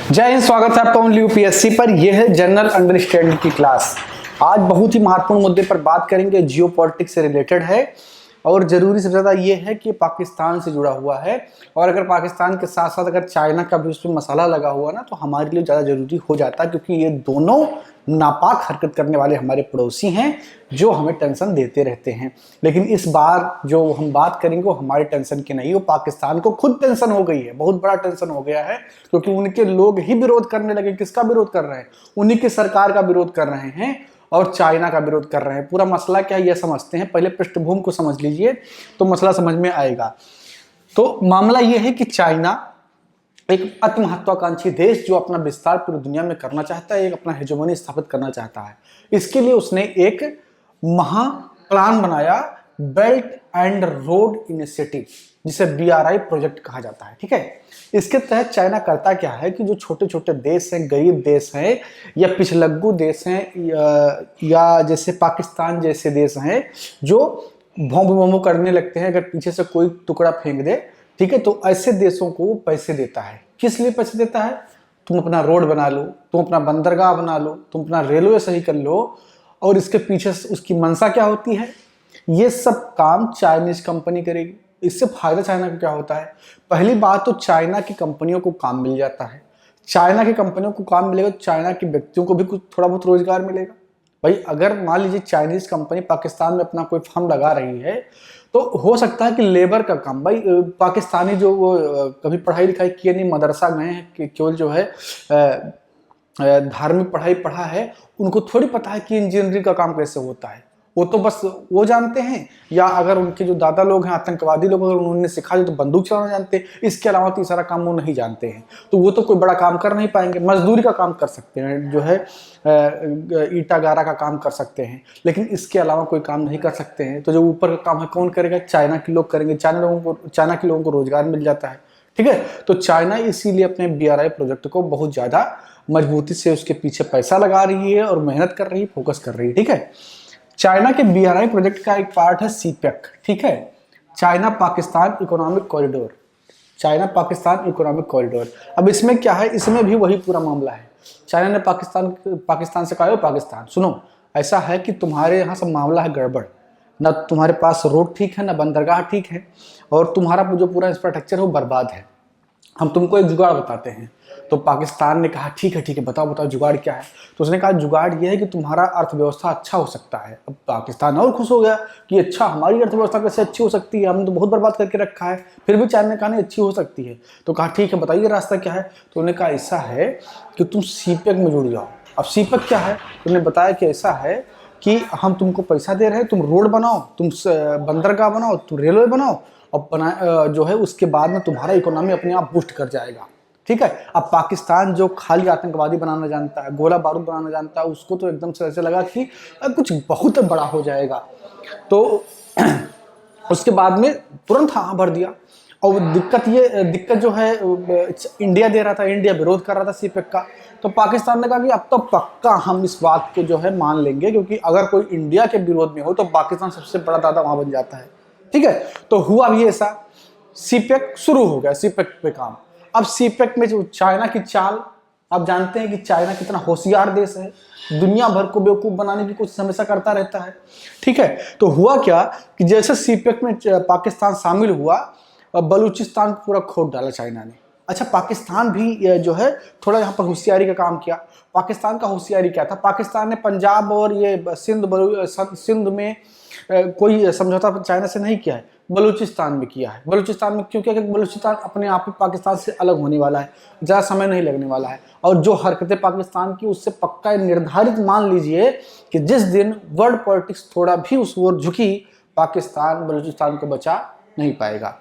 जय हिंद। स्वागत है आपका ओनली यूपीएससी पर। यह है जनरल अंडरस्टैंडिंग की क्लास। आज बहुत ही महत्वपूर्ण मुद्दे पर बात करेंगे, जियो पॉलिटिक्स से रिलेटेड है और जरूरी सबसे ज़्यादा ये है कि पाकिस्तान से जुड़ा हुआ है। और अगर पाकिस्तान के साथ साथ अगर चाइना का भी उसमें मसाला लगा हुआ ना, तो हमारे लिए ज़्यादा जरूरी हो जाता है, क्योंकि ये दोनों नापाक हरकत करने वाले हमारे पड़ोसी हैं जो हमें टेंशन देते रहते हैं। लेकिन इस बार जो हम बात करेंगे वो हमारे टेंशन की नहीं, वो पाकिस्तान को खुद टेंशन हो गई है, बहुत बड़ा टेंशन हो गया है, क्योंकि उनके लोग ही विरोध करने लगे। किसका विरोध कर रहे हैं? उन्हीं की सरकार का विरोध कर रहे हैं और चाइना का विरोध कर रहे हैं। पूरा मसला क्या है ये समझते हैं, पहले पृष्ठभूमि को समझ लीजिए तो मसला समझ में आएगा। तो मामला ये है कि चाइना एक अति महत्वाकांक्षी देश जो अपना विस्तार पूरी दुनिया में करना चाहता है, एक अपना हेजेमनी स्थापित करना चाहता है। इसके लिए उसने एक महा प्लान बनाया, बेल्ट एंड रोड इनिशिएटिव, जिसे BRI प्रोजेक्ट कहा जाता है। ठीक है, इसके तहत चाइना करता क्या है कि जो छोटे छोटे देश हैं, गरीब देश हैं या पिछलग्गू देश हैं या जैसे पाकिस्तान जैसे देश हैं जो भोंबू भोंबू करने लगते हैं अगर पीछे से कोई टुकड़ा फेंक दे, ठीक है, तो ऐसे देशों को पैसे देता है। किस लिए पैसे देता है? तुम अपना रोड बना लो, तुम अपना बंदरगाह बना लो, तुम अपना रेलवे सही कर लो। और इसके पीछे उसकी मंशा क्या होती है? ये सब काम चाइनीज कंपनी करेगी। इससे फायदा चाइना को क्या होता है? पहली बात तो चाइना की कंपनियों को काम मिल जाता है। चाइना की कंपनियों को काम मिलेगा तो चाइना के व्यक्तियों को भी कुछ थोड़ा बहुत रोजगार मिलेगा। भाई अगर मान लीजिए चाइनीज कंपनी पाकिस्तान में अपना कोई फर्म लगा रही है, तो हो सकता है कि लेबर का काम, भाई पाकिस्तानी जो वो कभी पढ़ाई लिखाई किए नहीं, मदरसा गए हैं कि केवल जो है धार्मिक पढ़ाई पढ़ा है, उनको थोड़ी पता है कि इंजीनियरिंग का काम कैसे होता है। वो तो बस वो जानते हैं, या अगर उनके जो दादा लोग हैं आतंकवादी लोग, अगर उन्होंने सिखा दिया तो बंदूक चलाना जानते हैं। इसके अलावा तो सारा काम वो नहीं जानते हैं, तो वो तो कोई बड़ा काम कर नहीं पाएंगे। मजदूरी का काम कर सकते हैं, जो है ईटा गारा का काम कर सकते हैं, लेकिन इसके अलावा कोई काम नहीं कर सकते हैं। तो जो ऊपर का काम है कौन करेगा? चाइना के लोग करेंगे। चाइना के लोगों को रोजगार मिल जाता है। ठीक है, तो चाइना इसीलिए अपने BRI प्रोजेक्ट को बहुत ज्यादा मजबूती से उसके पीछे पैसा लगा रही है और मेहनत कर रही है, फोकस कर रही है। ठीक है, चाइना के BRI प्रोजेक्ट का एक पार्ट है CPEC। ठीक है, China Pakistan economic corridor. China Pakistan economic corridor. अब इसमें क्या है? इसमें भी वही पूरा मामला है। चाइना ने पाकिस्तान से कहा, पाकिस्तान सुनो, ऐसा है कि तुम्हारे यहाँ सब मामला है गड़बड़, ना तुम्हारे पास रोड ठीक है, ना बंदरगाह ठीक है, और तुम्हारा जो पूरा इंफ्रास्ट्रक्चर है वो बर्बाद है। हम तुमको एक जुगाड़ बताते हैं। तो पाकिस्तान ने कहा ठीक है बताओ जुगाड़ क्या है? तो उसने कहा जुगाड़ ये है कि तुम्हारा अर्थव्यवस्था अच्छा हो सकता है। अब पाकिस्तान और खुश हो गया कि अच्छा, हमारी अर्थव्यवस्था कैसे अच्छी हो सकती है, हमने तो बहुत बर्बाद करके रखा है। फिर भी चाइना ने कहा नहीं, अच्छी हो सकती है। तो कहा ठीक है, बताइए रास्ता क्या है? तो उन्होंने कहा ऐसा है कि तुम CPEC में जुड़ जाओ। अब CPEC क्या है? उन्होंने बताया कि ऐसा है कि हम तुमको पैसा दे रहे हैं, तुम रोड बनाओ, तुम बंदरगाह बनाओ, तुम रेलवे बनाओ, और जो है उसके बाद में तुम्हारा इकोनॉमी अपने आप बूस्ट कर जाएगा। ठीक है, अब पाकिस्तान जो खाली आतंकवादी बनाना जानता है, गोला बारूद बनाना जानता है, उसको तो एकदम से ऐसे लगा कि कुछ बहुत बड़ा हो जाएगा। तो उसके बाद में तुरंत हाँ भर दिया। और दिक्कत जो है इंडिया दे रहा था, इंडिया विरोध कर रहा था CPEC का। तो पाकिस्तान ने कहा कि अब तो पक्का हम इस बात को जो है मान लेंगे, क्योंकि अगर कोई इंडिया के विरोध में हो तो पाकिस्तान सबसे बड़ा दादा वहां बन जाता है। ठीक है, तो हुआ भी ऐसा, CPEC शुरू हो गया, CPEC पे काम। अब CPEC में जो चाइना की चाल, आप जानते हैं कि चाइना कितना होशियार देश है, दुनिया भर को बेवकूफ बनाने की कोशिश हमेशा करता रहता है। ठीक है, तो हुआ क्या कि जैसे CPEC में पाकिस्तान शामिल हुआ, बलूचिस्तान पूरा खोद डाला चाइना ने। अच्छा, पाकिस्तान भी जो है थोड़ा यहाँ पर होशियारी का काम किया। पाकिस्तान का होशियारी क्या था? पाकिस्तान ने पंजाब और ये सिंध में कोई समझौता चाइना से नहीं किया है, बलूचिस्तान में किया है। बलूचिस्तान में क्यों किया? क्योंकि बलूचिस्तान अपने आप ही पाकिस्तान से अलग होने वाला है, ज़्यादा समय नहीं लगने वाला है। और जो हरकतें पाकिस्तान की, उससे पक्का निर्धारित मान लीजिए कि जिस दिन वर्ल्ड पॉलिटिक्स थोड़ा भी उस ओर झुकी, पाकिस्तान बलूचिस्तान को बचा नहीं पाएगा,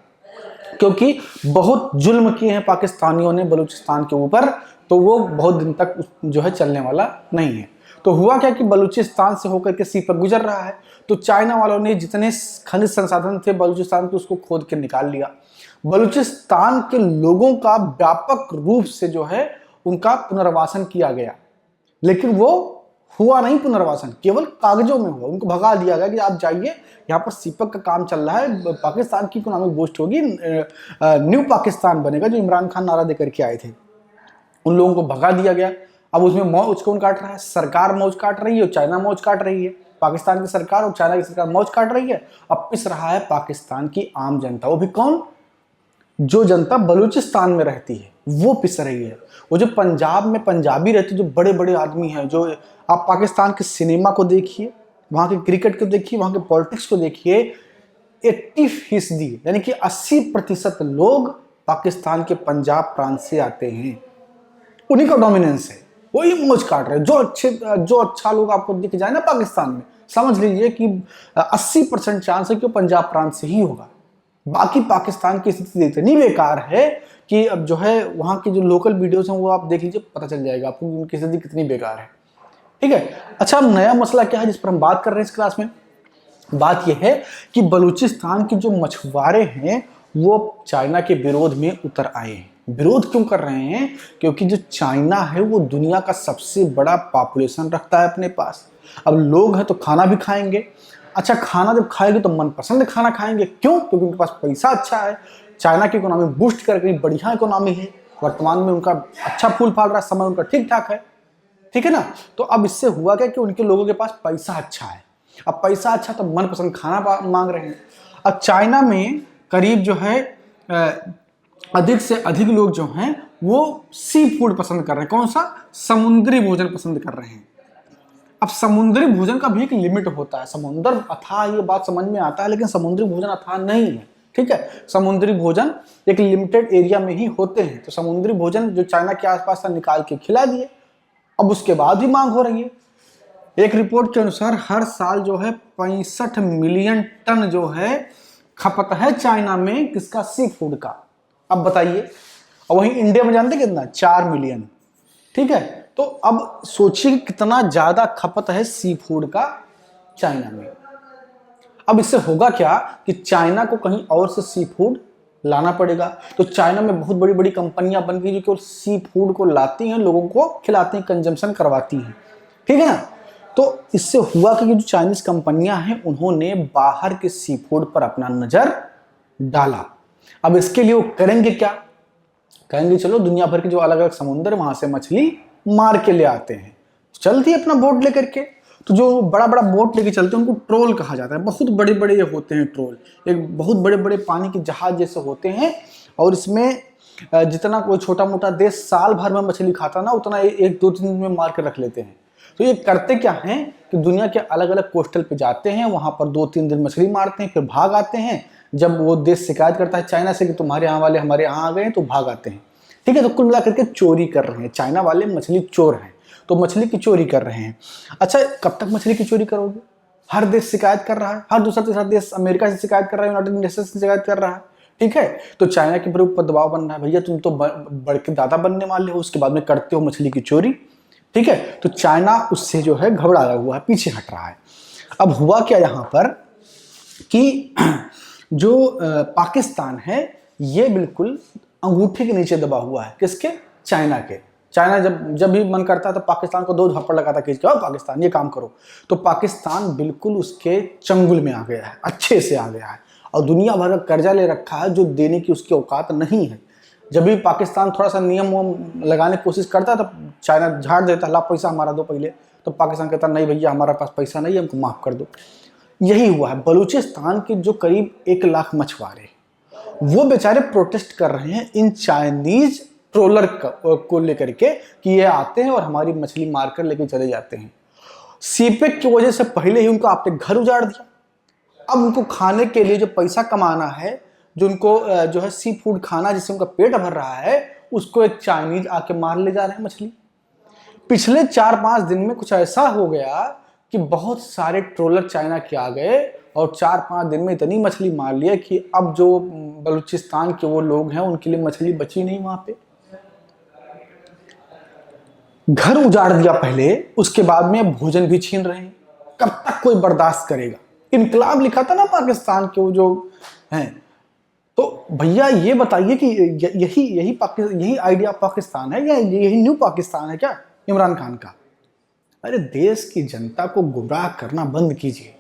क्योंकि बहुत जुल्म किए हैं पाकिस्तानियों ने बलूचिस्तान के ऊपर। तो वो बहुत दिन तक जो है चलने वाला नहीं है। तो हुआ क्या कि बलूचिस्तान से होकर के CPEC गुजर रहा है। तो चाइना वालों ने जितने खनिज संसाधन थे बलूचिस्तान के, उसको खोद के निकाल लिया। बलूचिस्तान के लोगों का व्यापक रूप से जो है उनका पुनर्वासन किया गया, लेकिन वो हुआ नहीं पुनर्वासन, केवल कागजों में हुआ। उनको भगा दिया गया कि आप जाइए, यहाँ पर CPEC का काम चल रहा है, पाकिस्तान की इकोनॉमिक बूस्ट होगी, न्यू पाकिस्तान बनेगा, जो इमरान खान नारा देकर के आए थे। उन लोगों को भगा दिया गया। अब उसमें मौज कौन काट रहा है? सरकार मौज काट रही है और चाइना मौज काट रही है। पाकिस्तान की सरकार और चाइना की सरकार मौज काट रही है। अब पिस रहा है पाकिस्तान की आम जनता। वो भी कौन? जो जनता बलूचिस्तान में रहती है वो पिस रही है। वो जो पंजाब में पंजाबी रहते, जो बड़े बड़े आदमी हैं, जो आप पाकिस्तान के सिनेमा को देखिए, वहां के क्रिकेट को देखिए, वहां के पॉलिटिक्स को देखिए, 80% यानी कि 80% लोग पाकिस्तान के पंजाब प्रांत से आते हैं। उन्हीं का डोमिनेंस है, वही मौज काट रहे हैं। जो अच्छा लोग आपको दिख जाए ना पाकिस्तान में, समझ लीजिए कि 80% चांस है कि वो पंजाब प्रांत से ही होगा। बाकी पाकिस्तान की स्थिति इतनी बेकार है कि अब जो है वहां की जो लोकल वीडियोस हैं वो आप देख लीजिए, पता चल जाएगा आपको उनकी स्थिति कितनी बेकार है। ठीक है। अच्छा, अब नया मसला क्या है जिस पर हम बात कर रहे हैं इस क्लास में? बात यह है कि बलूचिस्तान के जो मछुआरे हैं वो चाइना के विरोध में उतर आए हैं। विरोध क्यों कर रहे हैं? क्योंकि जो चाइना है वो दुनिया का सबसे बड़ा पॉपुलेशन रखता है अपने पास। अब लोग हैं तो खाना भी खाएंगे। अच्छा, खाना जब खाएंगे तो मनपसंद खाना खाएंगे। क्यों? क्योंकि उनके पास पैसा अच्छा है। चाइना की इकोनॉमी बूस्ट करके बढ़िया इकोनॉमी है, वर्तमान में उनका अच्छा फूल फाल रहा है, समय उनका ठीक ठाक है। ठीक है ना? तो अब इससे हुआ क्या कि उनके लोगों के पास पैसा अच्छा है। अब पैसा अच्छा तो मनपसंद खाना मांग रहे हैं। अब चाइना में करीब जो है अधिक से अधिक लोग जो हैं वो सी फूड पसंद कर रहे हैं। कौन सा? समुद्री भोजन पसंद कर रहे हैं। अब समुद्री भोजन का भी एक लिमिट होता है। समुद्र अथाह, ये बात समझ में आता है, लेकिन समुद्री भोजन अथाह नहीं है। ठीक है, समुद्री भोजन एक लिमिटेड एरिया में ही होते हैं। तो समुद्री भोजन जो चाइना के आसपास था निकाल के खिला दिए। अब उसके बाद भी मांग हो रही है। एक रिपोर्ट के अनुसार हर साल जो है 65 मिलियन टन जो है खपत है चाइना में किसका? सी फूड का। अब बताइए, और वहीं इंडिया में जानते कितना? 4 मिलियन। ठीक है, तो अब सोचिए कितना ज्यादा खपत है सी फूड का चाइना में। अब इससे होगा क्या कि चाइना को कहीं और से सी फूड लाना पड़ेगा। तो चाइना में बहुत बड़ी बड़ी कंपनियां बन गई जो केवल सी फूड को लाती हैं, लोगों को खिलाती हैं, कंजम्पशन करवाती हैं। ठीक है ना? तो इससे हुआ कि जो चाइनीज कंपनियां हैं उन्होंने बाहर के सी फूड पर अपना नजर डाला। अब इसके लिए वो करेंगे क्या? कहेंगे चलो दुनिया भर के जो अलग अलग समुद्र वहां से मछली मार के ले आते हैं। चलती है अपना बोट लेकर के। तो जो बड़ा बड़ा बोट लेके चलते हैं उनको ट्रोल कहा जाता है। बहुत बड़े बड़े ये होते हैं ट्रोल, एक बहुत बड़े बड़े पानी के जहाज जैसे होते हैं। और इसमें जितना कोई छोटा मोटा देश साल भर में मछली खाता ना, उतना एक दो दिन में मार के रख लेते हैं। तो ये करते क्या हैं कि दुनिया के अलग अलग कोस्टल पे जाते हैं, वहां पर 2-3 दिन मछली मारते हैं, फिर भाग आते हैं। जब वो देश शिकायत करता है चाइना से कि तुम्हारे यहाँ वाले हमारे यहाँ आ गए हैं, तो भाग आते हैं। ठीक है, तो कुल मिलाकर के चोरी कर रहे हैं। चाइना वाले मछली चोर हैं, तो मछली की चोरी कर रहे हैं। अच्छा, कब तक मछली की चोरी करोगे? हर देश शिकायत कर रहा है, हर दूसरा तीसरा देश अमेरिका से शिकायत कर रहा है, यूनाइटेड नेशंस से शिकायत कर रहा है। ठीक है, तो चाइना के ऊपर दबाव बन रहा है, भैया तुम तो बढ़ के दादा बनने वाले हो, उसके बाद में करते हो मछली की चोरी। ठीक है, तो चाइना उससे जो है घबराया हुआ है, पीछे हट रहा है। अब हुआ क्या यहां पर कि जो पाकिस्तान है ये बिल्कुल अंगूठे के नीचे दबा हुआ है। किसके? चाइना के। चाइना जब भी मन करता है तो पाकिस्तान को 2 थप्पड़ लगाता कि पाकिस्तान ये काम करो। तो पाकिस्तान बिल्कुल उसके चंगुल में आ गया है, अच्छे से आ गया है, और दुनिया भर का कर्जा ले रखा है जो देने की उसकी औकात नहीं है। जब भी पाकिस्तान थोड़ा सा नियम लगाने की कोशिश करता है तो चाइना झाड़ देता, ला पैसा हमारा दो पहले। तो पाकिस्तान कहता नहीं भैया हमारा पास पैसा नहीं है, हमको माफ कर दो। यही हुआ है। बलूचिस्तान के जो करीब 1 लाख मछुआरे वो बेचारे प्रोटेस्ट कर रहे हैं इन चाइनीज ट्रोलर को लेकर के कि ये आते हैं और हमारी मछली मारकर लेके चले जाते हैं। सीपेक की वजह से पहले ही उनको आपने घर उजाड़ दिया। अब उनको खाने के लिए जो पैसा कमाना है, जो उनको जो है सी फूड खाना जिससे उनका पेट भर रहा है, उसको एक चाइनीज आके मार ले जा रहे हैं मछली। पिछले 4-5 दिन में कुछ ऐसा हो गया कि बहुत सारे ट्रोलर चाइना के आ गए और 4-5 दिन में इतनी मछली मार लिया कि अब जो बलूचिस्तान के वो लोग हैं उनके लिए मछली बची नहीं वहां पे। घर उजाड़ दिया पहले, उसके बाद में भोजन भी छीन रहे हैं। कब तक कोई बर्दाश्त करेगा? इनकलाब लिखा था ना पाकिस्तान के वो जो हैं। तो भैया ये बताइए कि यही आइडिया पाकिस्तान है या यही न्यू पाकिस्तान है क्या इमरान खान का? अरे देश की जनता को गुमराह करना बंद कीजिए।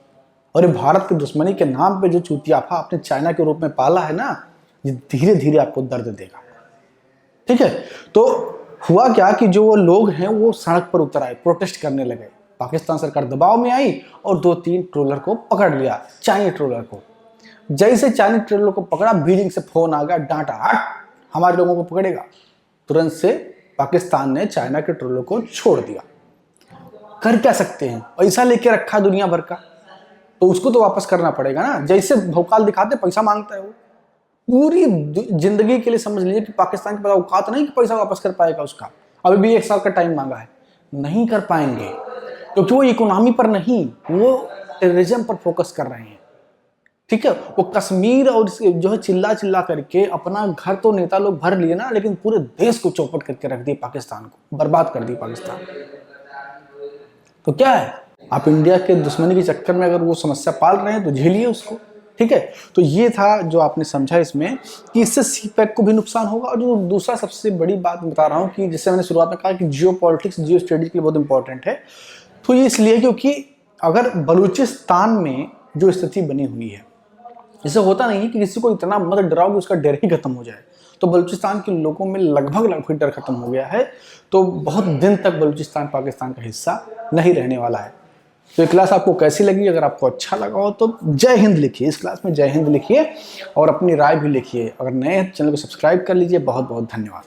और ये भारत की दुश्मनी के नाम पे जो चूतियाफा आपने चाइना के रूप में पाला है ना, ये धीरे धीरे आपको दर्द देगा। ठीक है, तो हुआ क्या कि जो वो लोग हैं वो सड़क पर उतर आए, प्रोटेस्ट करने लगे। पाकिस्तान सरकार दबाव में आई और 2-3 ट्रोलर को पकड़ लिया, चाइनीज ट्रोलर को। जैसे चाइनीज ट्रोलर को पकड़ा, बीजिंग से फोन आ गया, डांटा, हट, हमारे लोगों को पकड़ेगा। तुरंत से पाकिस्तान ने चाइना के ट्रोलर को छोड़ दिया। कर क्या सकते हैं, पैसा लेके रखा दुनिया भर का, तो उसको तो वापस करना पड़ेगा ना। जैसे भौकाल दिखाते, पैसा मांगता है वो। पूरी जिंदगी के लिए समझ लीजिए कि पाकिस्तान के पास औकात नहीं कि पैसा वापस कर पाएगा उसका। अभी भी 1 साल का टाइम मांगा है, नहीं कर पाएंगे, क्योंकि वो इकोनॉमी पर नहीं, वो टेररिज्म पर फोकस कर रहे हैं। ठीक है, वो कश्मीर और जो है चिल्ला चिल्ला करके अपना घर तो नेता लोग भर लिए ना, लेकिन पूरे देश को चौपट करके रख दिए, पाकिस्तान को बर्बाद कर दिया पाकिस्तान। तो क्या है, आप इंडिया के दुश्मनी के चक्कर में अगर वो समस्या पाल रहे हैं तो झेलिए उसको। ठीक है, तो ये था जो आपने समझा इसमें कि इससे सीपैक को भी नुकसान होगा। और जो दूसरा सबसे बड़ी बात बता रहा हूँ कि जैसे मैंने शुरुआत में कहा कि जियो पॉलिटिक्स, जियो स्टडीज के लिए बहुत इंपॉर्टेंट है। तो ये इसलिए क्योंकि अगर बलूचिस्तान में जो स्थिति बनी हुई है, जैसे होता नहीं है कि किसी को इतना मत डराओ कि उसका डर ही खत्म हो जाए, तो बलूचिस्तान के लोगों में लगभग डर खत्म हो गया है। तो बहुत दिन तक बलूचिस्तान पाकिस्तान का हिस्सा नहीं रहने वाला है। तो ये क्लास आपको कैसी लगी? अगर आपको अच्छा लगा हो तो जय हिंद लिखिए, इस क्लास में जय हिंद लिखिए और अपनी राय भी लिखिए। अगर नए हैं तो चैनल को सब्सक्राइब कर लीजिए। बहुत बहुत धन्यवाद।